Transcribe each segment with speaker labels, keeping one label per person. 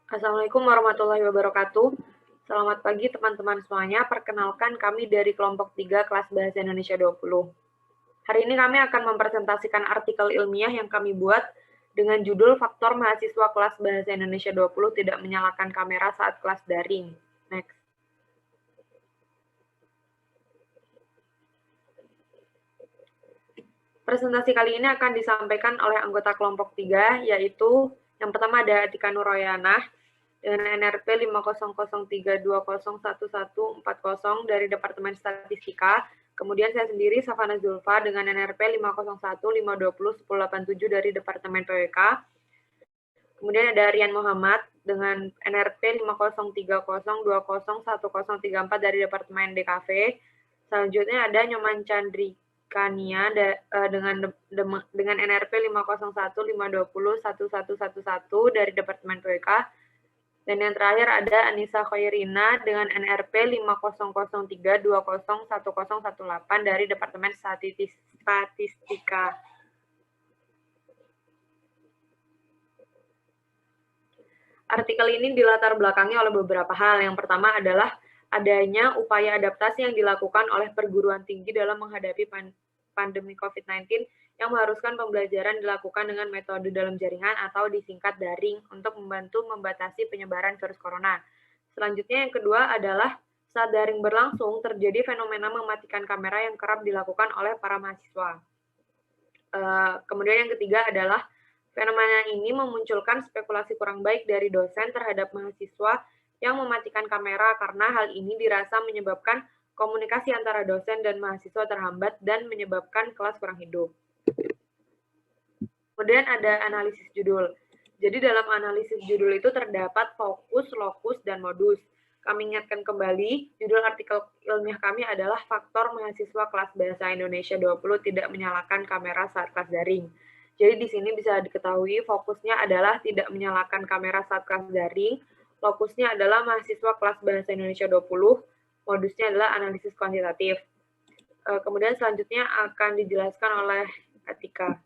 Speaker 1: Assalamualaikum warahmatullahi wabarakatuh. Selamat pagi teman-teman semuanya. Perkenalkan kami dari kelompok 3 kelas Bahasa Indonesia 20. Hari ini kami akan mempresentasikan artikel ilmiah yang kami buat dengan judul Faktor Mahasiswa Kelas Bahasa Indonesia 20 Tidak Menyalakan Kamera Saat Kelas Daring. Next. Presentasi kali ini akan disampaikan oleh anggota kelompok 3, yaitu yang pertama ada Atika Nurroyanah dengan NRP 50320111140 dari Departemen Statistika. Kemudian saya sendiri, Safana Zulfa, dengan NRP 501520187 dari Departemen PWK. Kemudian ada Rian Muhammad dengan NRP 50302011034 dari Departemen DKV. Selanjutnya ada Nyoman Chandrikania dengan NRP 50152011111 dari Departemen PWK. Dan yang terakhir ada Anissa Khairina dengan NRP 50032011018 dari Departemen Statistika. Artikel ini dilatar belakangi oleh beberapa hal. Yang pertama adalah adanya upaya adaptasi yang dilakukan oleh perguruan tinggi dalam menghadapi pandemi COVID-19 yang mengharuskan pembelajaran dilakukan dengan metode dalam jaringan atau disingkat daring untuk membantu membatasi penyebaran virus corona. Selanjutnya yang kedua adalah saat daring berlangsung terjadi fenomena mematikan kamera yang kerap dilakukan oleh para mahasiswa. Kemudian yang ketiga adalah fenomena ini memunculkan spekulasi kurang baik dari dosen terhadap mahasiswa yang mematikan kamera karena hal ini dirasa menyebabkan komunikasi antara dosen dan mahasiswa terhambat dan menyebabkan kelas kurang hidup. Kemudian ada analisis judul. Jadi dalam analisis judul itu terdapat fokus, lokus, dan modus. Kami ingatkan kembali, judul artikel ilmiah kami adalah Faktor Mahasiswa Kelas Bahasa Indonesia 20 Tidak Menyalakan Kamera Saat Kelas Daring. Jadi di sini bisa diketahui fokusnya adalah tidak menyalakan kamera saat kelas daring, lokusnya adalah mahasiswa kelas Bahasa Indonesia 20, modusnya adalah analisis kuantitatif. Kemudian selanjutnya akan dijelaskan oleh Atika.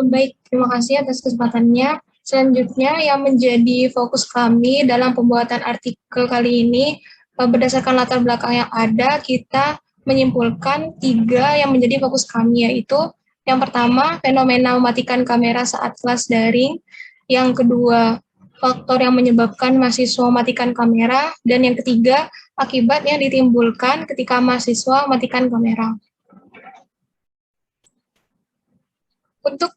Speaker 2: Baik, terima kasih atas kesempatannya. Selanjutnya yang menjadi fokus kami dalam pembuatan artikel kali ini, berdasarkan latar belakang yang ada, kita menyimpulkan 3 yang menjadi fokus kami, yaitu yang pertama, fenomena mematikan kamera saat kelas daring, yang kedua, faktor yang menyebabkan mahasiswa mematikan kamera, dan yang ketiga, akibat yang ditimbulkan ketika mahasiswa mematikan kamera. Untuk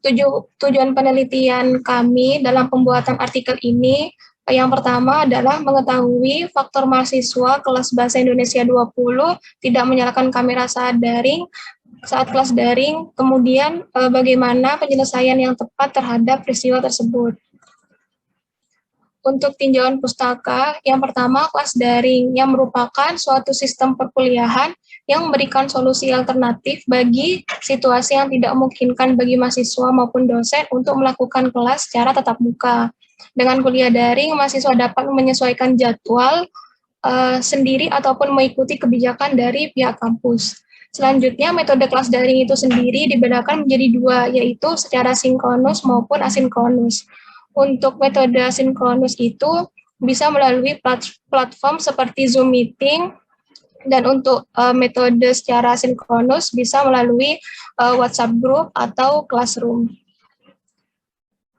Speaker 2: tujuan penelitian kami dalam pembuatan artikel ini, yang pertama adalah mengetahui faktor mahasiswa kelas Bahasa Indonesia 20 tidak menyalakan kamera saat kelas daring, kemudian bagaimana penyelesaian yang tepat terhadap peristiwa tersebut. Untuk tinjauan pustaka, yang pertama kelas daring, yang merupakan suatu sistem perkuliahan yang memberikan solusi alternatif bagi situasi yang tidak memungkinkan bagi mahasiswa maupun dosen untuk melakukan kelas secara tatap muka. Dengan kuliah daring, mahasiswa dapat menyesuaikan jadwal sendiri ataupun mengikuti kebijakan dari pihak kampus. Selanjutnya, metode kelas daring itu sendiri dibedakan menjadi 2, yaitu secara sinkronus maupun asinkronus. Untuk metode asinkronus itu bisa melalui platform seperti Zoom Meeting, dan untuk metode secara sinkronus bisa melalui WhatsApp Group atau Classroom.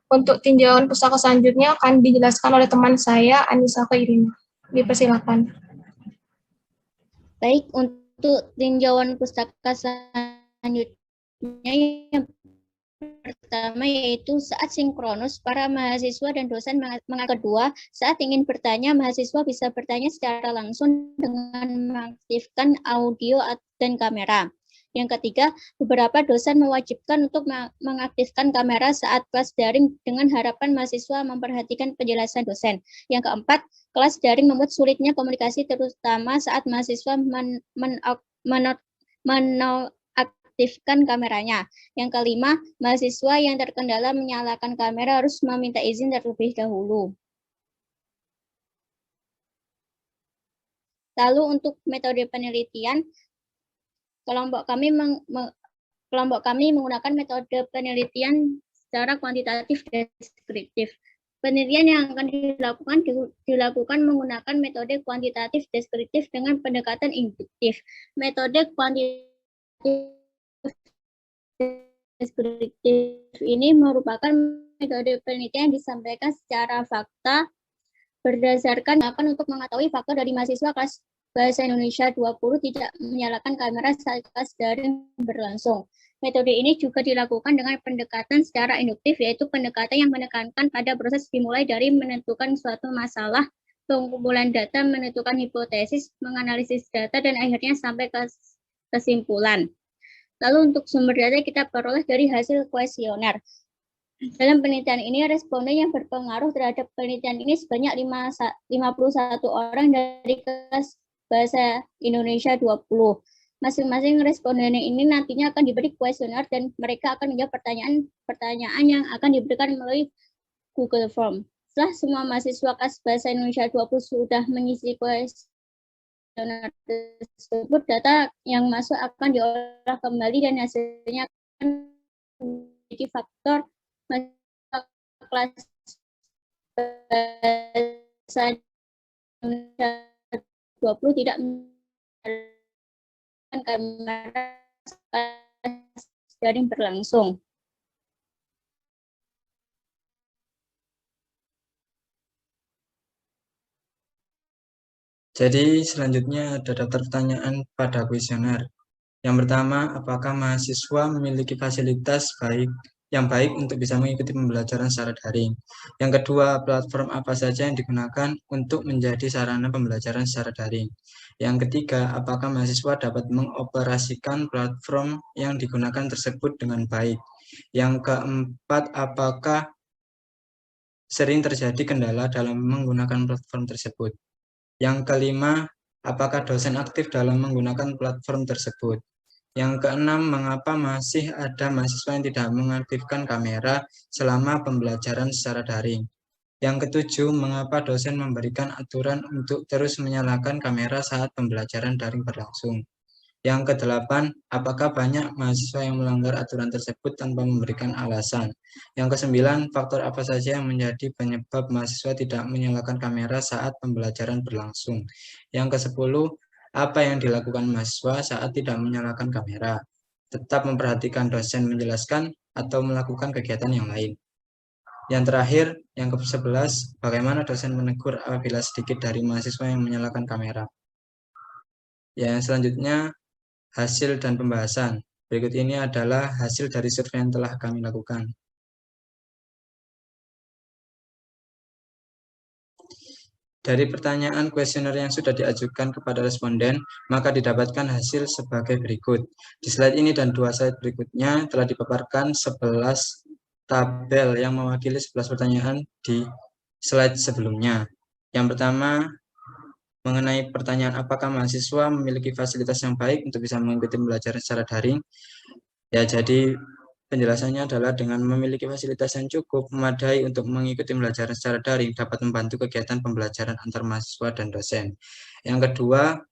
Speaker 2: Untuk tinjauan pustaka selanjutnya akan dijelaskan oleh teman saya, Anissa Khairina. Dipersilakan.
Speaker 3: Baik, untuk tinjauan pustaka selanjutnya yang pertama yaitu saat sinkronus, para mahasiswa dan dosen kedua, saat ingin bertanya, mahasiswa bisa bertanya secara langsung dengan mengaktifkan audio dan kamera. Yang ketiga, beberapa dosen mewajibkan untuk mengaktifkan kamera saat kelas daring dengan harapan mahasiswa memperhatikan penjelasan dosen. Yang keempat, kelas daring membuat sulitnya komunikasi terutama saat mahasiswa aktifkan kameranya. Yang kelima, mahasiswa yang terkendala menyalakan kamera harus meminta izin terlebih dahulu. Lalu untuk metode penelitian, kelompok kami menggunakan metode penelitian secara kuantitatif deskriptif. Penelitian yang akan dilakukan menggunakan metode kuantitatif deskriptif dengan pendekatan induktif. Metode kuantitatif deskriptif ini merupakan metode penelitian yang disampaikan secara fakta berdasarkan untuk mengetahui faktor dari mahasiswa kelas Bahasa Indonesia 20 tidak menyalakan kamera saat kelas daring berlangsung. Metode ini juga dilakukan dengan pendekatan secara induktif, yaitu pendekatan yang menekankan pada proses dimulai dari menentukan suatu masalah, pengumpulan data, menentukan hipotesis, menganalisis data, dan akhirnya sampai ke kesimpulan. Lalu untuk sumber data kita peroleh dari hasil kuesioner. Dalam penelitian ini, responden yang berpengaruh terhadap penelitian ini sebanyak 51 orang dari kelas Bahasa Indonesia 20. Masing-masing responden ini nantinya akan diberi kuesioner dan mereka akan menjawab pertanyaan yang akan diberikan melalui Google Form. Setelah semua mahasiswa kelas Bahasa Indonesia 20 sudah mengisi kuesioner tersebut, data yang masuk akan diolah kembali dan hasilnya akan menjadi faktor kelas Bahasa Indonesia 20 tidak menggunakan kamera daring berlangsung.
Speaker 4: Jadi selanjutnya ada daftar pertanyaan pada kuesioner. Yang pertama, apakah mahasiswa memiliki fasilitas yang baik untuk bisa mengikuti pembelajaran secara daring? Yang kedua, platform apa saja yang digunakan untuk menjadi sarana pembelajaran secara daring? Yang ketiga, apakah mahasiswa dapat mengoperasikan platform yang digunakan tersebut dengan baik? Yang keempat, apakah sering terjadi kendala dalam menggunakan platform tersebut? Yang kelima, apakah dosen aktif dalam menggunakan platform tersebut? Yang keenam, mengapa masih ada mahasiswa yang tidak mengaktifkan kamera selama pembelajaran secara daring? Yang ketujuh, mengapa dosen memberikan aturan untuk terus menyalakan kamera saat pembelajaran daring berlangsung? Yang kedelapan, apakah banyak mahasiswa yang melanggar aturan tersebut tanpa memberikan alasan? Yang kesembilan, faktor apa saja yang menjadi penyebab mahasiswa tidak menyalakan kamera saat pembelajaran berlangsung? Yang kesepuluh, apa yang dilakukan mahasiswa saat tidak menyalakan kamera? Tetap memperhatikan dosen menjelaskan atau melakukan kegiatan yang lain? Yang terakhir, yang ke-11, bagaimana dosen menegur apabila sedikit dari mahasiswa yang menyalakan kamera? Yang selanjutnya, hasil dan pembahasan. Berikut ini adalah hasil dari survei yang telah kami lakukan. Dari pertanyaan kuesioner yang sudah diajukan kepada responden, maka didapatkan hasil sebagai berikut. Di slide ini dan 2 slide berikutnya telah dipaparkan 11 tabel yang mewakili 11 pertanyaan di slide sebelumnya. Yang pertama, mengenai pertanyaan apakah mahasiswa memiliki fasilitas yang baik untuk bisa mengikuti pembelajaran secara daring. Ya, jadi penjelasannya adalah dengan memiliki fasilitas yang cukup memadai untuk mengikuti pembelajaran secara daring dapat membantu kegiatan pembelajaran antar mahasiswa dan dosen. Yang kedua,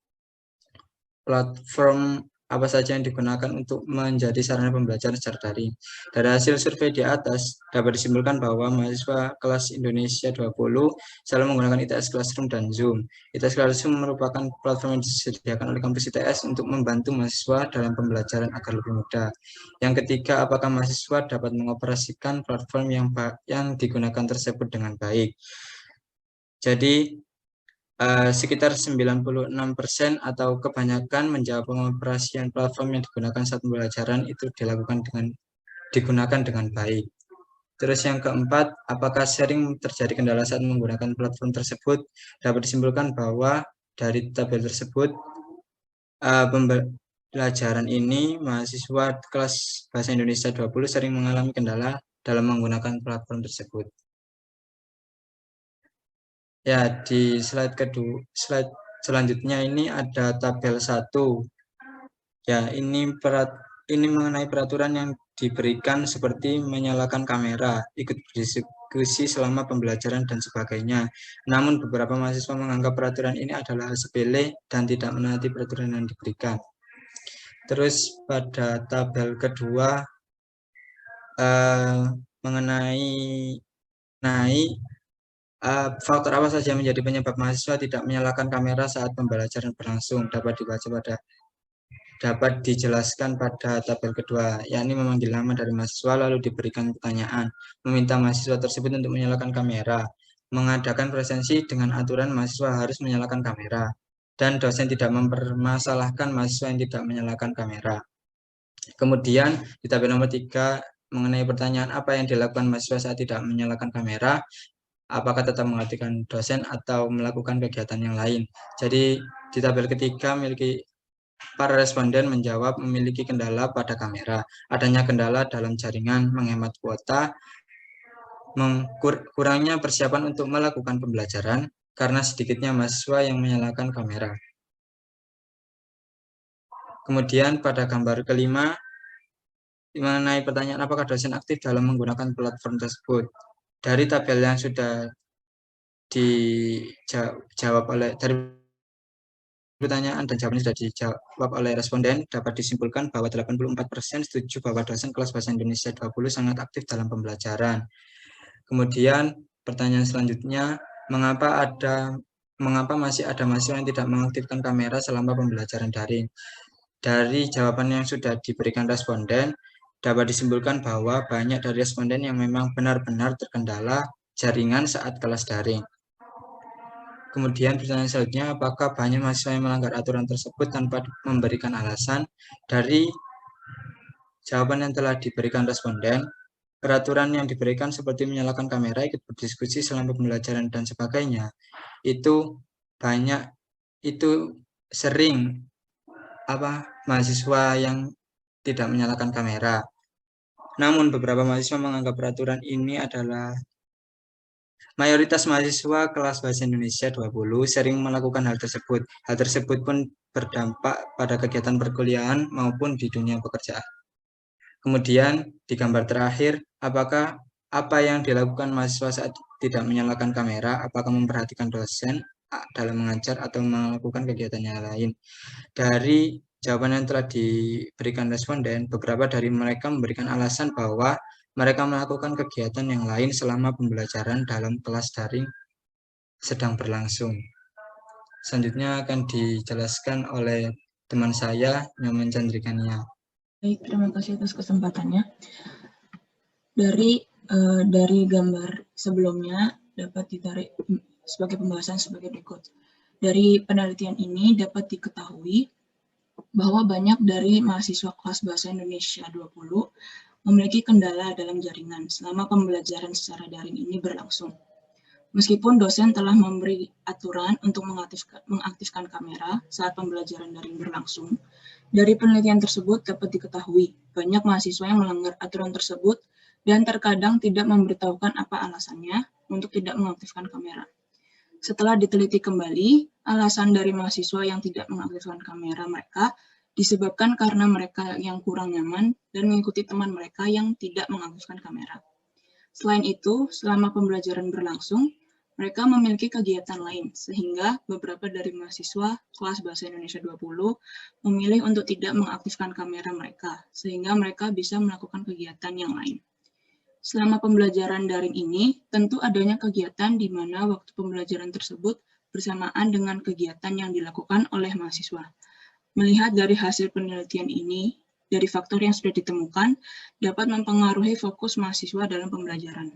Speaker 4: platform apa saja yang digunakan untuk menjadi sarana pembelajaran secara daring. Dari hasil survei di atas, dapat disimpulkan bahwa mahasiswa kelas Indonesia 20 selalu menggunakan ITS Classroom dan Zoom. ITS Classroom merupakan platform yang disediakan oleh kampus ITS untuk membantu mahasiswa dalam pembelajaran agar lebih mudah. Yang ketiga, apakah mahasiswa dapat mengoperasikan platform yang digunakan tersebut dengan baik. Jadi, sekitar 96% atau kebanyakan menjawab pengoperasian platform yang digunakan saat pembelajaran itu digunakan dengan baik. Terus yang keempat, apakah sering terjadi kendala saat menggunakan platform tersebut? Dapat disimpulkan bahwa dari tabel tersebut, pembelajaran ini mahasiswa kelas Bahasa Indonesia 20 sering mengalami kendala dalam menggunakan platform tersebut. Ya, di slide selanjutnya ini ada tabel 1. Ya, ini mengenai peraturan yang diberikan seperti menyalakan kamera, ikut berdiskusi selama pembelajaran dan sebagainya. Namun beberapa mahasiswa menganggap peraturan ini adalah hal sepele dan tidak menaati peraturan yang diberikan. Terus pada tabel kedua, mengenai faktor apa saja yang menjadi penyebab mahasiswa tidak menyalakan kamera saat pembelajaran berlangsung dapat dijelaskan pada tabel kedua, yakni memanggil nama dari mahasiswa lalu diberikan pertanyaan, meminta mahasiswa tersebut untuk menyalakan kamera, mengadakan presensi dengan aturan mahasiswa harus menyalakan kamera, dan dosen tidak mempermasalahkan mahasiswa yang tidak menyalakan kamera. Kemudian di tabel nomor 3 mengenai pertanyaan apa yang dilakukan mahasiswa saat tidak menyalakan kamera, apakah tetap mengabaikan dosen atau melakukan kegiatan yang lain. Jadi di tabel ketiga para responden menjawab memiliki kendala pada kamera, adanya kendala dalam jaringan, menghemat kuota, kurangnya persiapan untuk melakukan pembelajaran karena sedikitnya mahasiswa yang menyalakan kamera. Kemudian pada gambar kelima, mengenai pertanyaan apakah dosen aktif dalam menggunakan platform tersebut. Dari tabel yang sudah dijawab dari pertanyaan dan jawabannya sudah dijawab oleh responden, dapat disimpulkan bahwa 84% setuju bahwa dosen kelas bahasa Indonesia 20 sangat aktif dalam pembelajaran. Kemudian pertanyaan selanjutnya, mengapa masih ada mahasiswa yang tidak mengaktifkan kamera selama pembelajaran daring? Dari jawaban yang sudah diberikan responden, dapat disimpulkan bahwa banyak dari responden yang memang benar-benar terkendala jaringan saat kelas daring. Kemudian pertanyaan selanjutnya, apakah banyak mahasiswa yang melanggar aturan tersebut tanpa memberikan alasan? Dari jawaban yang telah diberikan responden, peraturan yang diberikan seperti menyalakan kamera, ikut berdiskusi selama pembelajaran dan sebagainya, itu sering mahasiswa yang tidak menyalakan kamera. Namun beberapa mahasiswa menganggap peraturan ini adalah mayoritas mahasiswa kelas bahasa Indonesia 20 sering melakukan hal tersebut. Hal tersebut pun berdampak pada kegiatan perkuliahan maupun di dunia pekerjaan. Kemudian di gambar terakhir, apakah apa yang dilakukan mahasiswa saat tidak menyalakan kamera, apakah memperhatikan dosen dalam mengajar atau melakukan kegiatan yang lain? Dari jawaban yang telah diberikan responden, beberapa dari mereka memberikan alasan bahwa mereka melakukan kegiatan yang lain selama pembelajaran dalam kelas daring sedang berlangsung. Selanjutnya akan dijelaskan oleh teman saya, Nyoman Chandrikania.
Speaker 5: Baik, terima kasih atas kesempatannya. Dari gambar sebelumnya dapat ditarik sebagai pembahasan sebagai berikut. Dari penelitian ini dapat diketahui bahwa banyak dari mahasiswa kelas bahasa Indonesia 20 memiliki kendala dalam jaringan selama pembelajaran secara daring ini berlangsung. Meskipun dosen telah memberi aturan untuk mengaktifkan kamera saat pembelajaran daring berlangsung, dari penelitian tersebut dapat diketahui banyak mahasiswa yang melanggar aturan tersebut dan terkadang tidak memberitahukan apa alasannya untuk tidak mengaktifkan kamera. Setelah diteliti kembali, alasan dari mahasiswa yang tidak mengaktifkan kamera mereka disebabkan karena mereka yang kurang nyaman dan mengikuti teman mereka yang tidak mengaktifkan kamera. Selain itu, selama pembelajaran berlangsung, mereka memiliki kegiatan lain, sehingga beberapa dari mahasiswa kelas bahasa Indonesia 20 memilih untuk tidak mengaktifkan kamera mereka, sehingga mereka bisa melakukan kegiatan yang lain. Selama pembelajaran daring ini, tentu adanya kegiatan di mana waktu pembelajaran tersebut bersamaan dengan kegiatan yang dilakukan oleh mahasiswa. Melihat dari hasil penelitian ini, dari faktor yang sudah ditemukan, dapat mempengaruhi fokus mahasiswa dalam pembelajaran.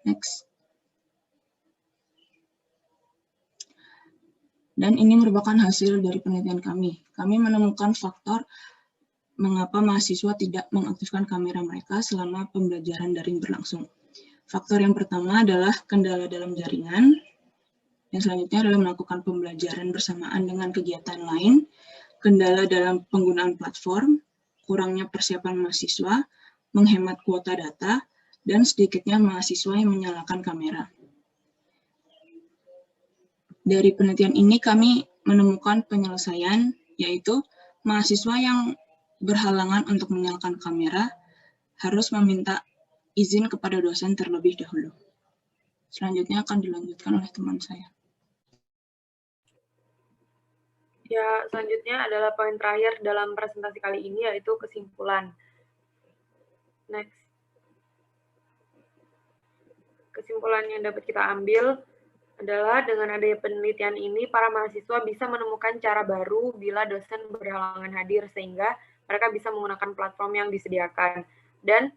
Speaker 5: Next. Dan ini merupakan hasil dari penelitian kami. Kami menemukan faktor mengapa mahasiswa tidak mengaktifkan kamera mereka selama pembelajaran daring berlangsung. Faktor yang pertama adalah kendala dalam jaringan. Yang selanjutnya adalah melakukan pembelajaran bersamaan dengan kegiatan lain, kendala dalam penggunaan platform, kurangnya persiapan mahasiswa, menghemat kuota data, dan sedikitnya mahasiswa yang menyalakan kamera. Dari penelitian ini kami menemukan penyelesaian, yaitu mahasiswa yang berhalangan untuk menyalakan kamera harus meminta izin kepada dosen terlebih dahulu. Selanjutnya akan dilanjutkan oleh teman saya.
Speaker 1: Ya, selanjutnya adalah poin terakhir dalam presentasi kali ini, yaitu kesimpulan. Next. kesimpulan yang dapat kita ambil adalah dengan adanya penelitian ini, para mahasiswa bisa menemukan cara baru bila dosen berhalangan hadir, sehingga mereka bisa menggunakan platform yang disediakan. Dan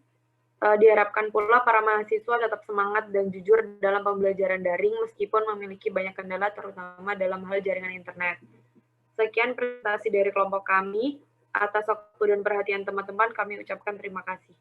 Speaker 1: diharapkan pula para mahasiswa tetap semangat dan jujur dalam pembelajaran daring meskipun memiliki banyak kendala, terutama dalam hal jaringan internet. Sekian presentasi dari kelompok kami. Atas waktu dan perhatian teman-teman, kami ucapkan terima kasih.